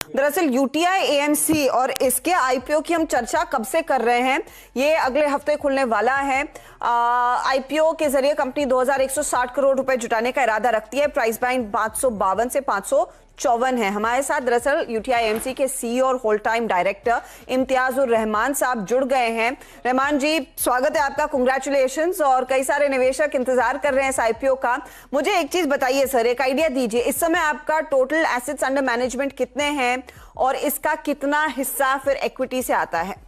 दरअसल UTI AMC और इसके आईपीओ की हम चर्चा कब से कर रहे हैं। ये अगले हफ्ते खुलने वाला है। आईपीओ के जरिए कंपनी 2160 करोड़ रुपए जुटाने का इरादा रखती है। प्राइस बैंड 552 से 554 है। हमारे साथ दरअसल यूटीआई एएमसी के सीईओ और whole time director Imtiazur Rahman साहब जुड़ गए हैं। रहमान जी, स्वागत है आपका, कांग्रेचुलेशंस। और कई सारे निवेशक इंतजार कर रहे हैं इस आईपीओ का। मुझे एक चीज बताइए सर, एक आइडिया दीजिए, इस समय आपका टोटल एसेट्स अंडर मैनेजमेंट कितने हैं और इसका कितना हिस्सा फिर इक्विटी से आता है?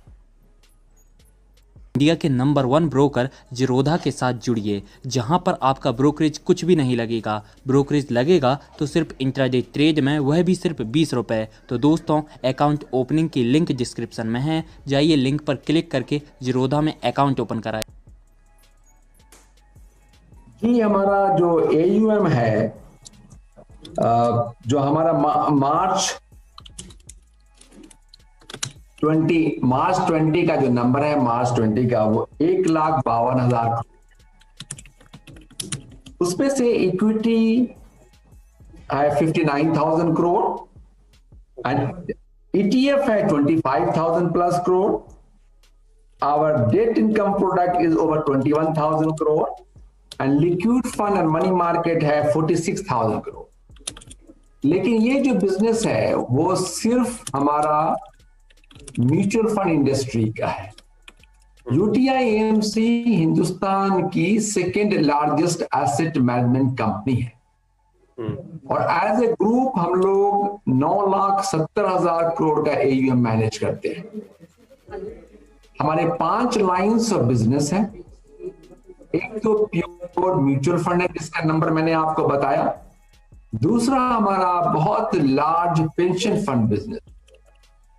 इंडिया के नंबर 1 ब्रोकर जीरोधा के साथ जुड़िए, जहां पर आपका ब्रोकरेज कुछ भी नहीं लगेगा। ब्रोकरेज लगेगा तो सिर्फ इंट्राडे ट्रेड में, वह भी सिर्फ 20 रुपए। तो दोस्तों, अकाउंट ओपनिंग की लिंक डिस्क्रिप्शन में है, जाइए लिंक पर क्लिक करके जीरोधा में अकाउंट ओपन कराएं। जी, हमारा जो AUM है, जो हमारा मार्च 20 का जो नंबर है, मार्च 20 का, वो 1,52,000। उसमें से इक्विटी है 59,000 करोड़ एंड ETF है 25,000 plus crore. Our debt income product is over 21,000 crore and liquid fund and money market है 46,000 करोड़। लेकिन ये जो बिजनेस है वो सिर्फ हमारा म्यूचुअल फंड इंडस्ट्री का है। यूटीआई एएमसी हिंदुस्तान की second largest asset management company है और एज ए ग्रुप हम लोग 9,70,000 करोड़ का AUM मैनेज करते हैं। हमारे 5 लाइंस ऑफ बिजनेस है। एक तो प्योर म्यूचुअल फंड है जिसका नंबर मैंने आपको बताया। दूसरा हमारा बहुत लार्ज पेंशन फंड बिजनेस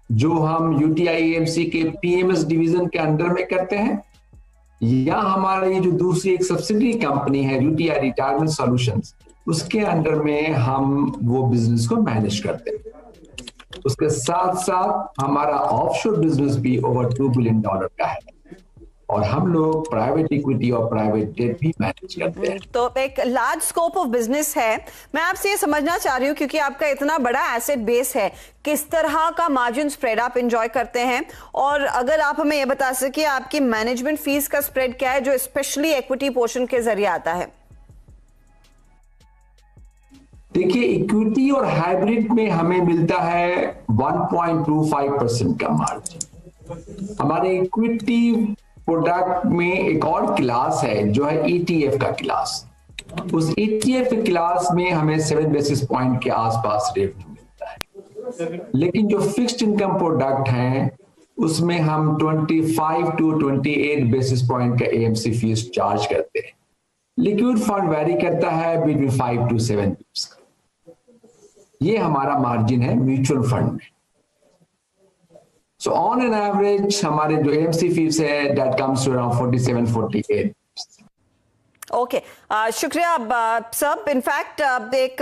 जो हम यूटीआई एएमसी के PMS डिवीजन के अंडर में करते हैं, या हमारी जो दूसरी एक सब्सिडरी कंपनी है यूटीआई रिटायरमेंट सॉल्यूशंस, उसके अंडर में हम वो बिजनेस को मैनेज करते हैं। उसके साथ साथ हमारा ऑफशोर बिजनेस भी ओवर $2 बिलियन का है और हम लोग प्राइवेट इक्विटी और प्राइवेट डेट भी मैनेज करते हैं। तो एक लार्ज स्कोप ऑफ बिजनेस है। मैं आपसे ये समझना चाह रही हूँ, क्योंकि आपका इतना बड़ा एसेट बेस है, किस तरह का मार्जिन स्प्रेड आप एंजॉय करते हैं? और अगर आप हमें ये बता सके आपकी मैनेजमेंट फीस का स्प्रेड क्या है जो स्पेशली इक्विटी पोर्शन के जरिए आता है? देखिए, इक्विटी और हाइब्रिड में हमें मिलता है 1.25% का मार्जिन। हमारे इक्विटी प्रोडक्ट में एक और क्लास है जो है ETF का क्लास। उस ETF क्लास में हमें 7 बेसिस पॉइंट के आसपास रेवेन्यू मिलता है। लेकिन जो फिक्स्ड इनकम प्रोडक्ट हैं उसमें हम 25 to 28 बेसिस पॉइंट का AMC फीस चार्ज करते हैं। लिक्विड फंड वैरी करता है बिटवीन 5 to 7 बिप्स। ये हमारा मार्जिन है म्यूचुअल फंड में। So on an average हमारे जो AMC फीस है that comes to around 47-48। Okay, शुक्रिया सब। इनफैक्ट एक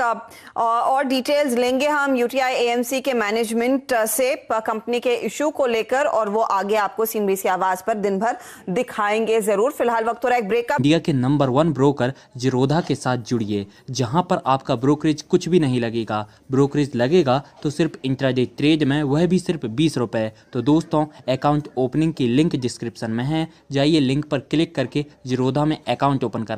और डिटेल्स लेंगे हम यूटीआई एएमसी के मैनेजमेंट से कंपनी के इशू को लेकर, और वो आगे आपको CNBC आवाज पर दिन भर दिखाएंगे जरूर। फिलहाल वक्त हो रहा है एक ब्रेक का। इंडिया के नंबर 1 ब्रोकर जीरोधा के साथ जुड़िए, जहां पर आपका ब्रोकरेज कुछ भी नहीं लगेगा। ब्रोकरेज लगेगा तो सिर्फ इंट्राडे ट्रेड में, वह भी सिर्फ 20 रुपए। तो दोस्तों, अकाउंट ओपनिंग की लिंक डिस्क्रिप्शन में है, जाइए लिंक पर क्लिक करके जीरोधा में अकाउंट ओपन कराएं।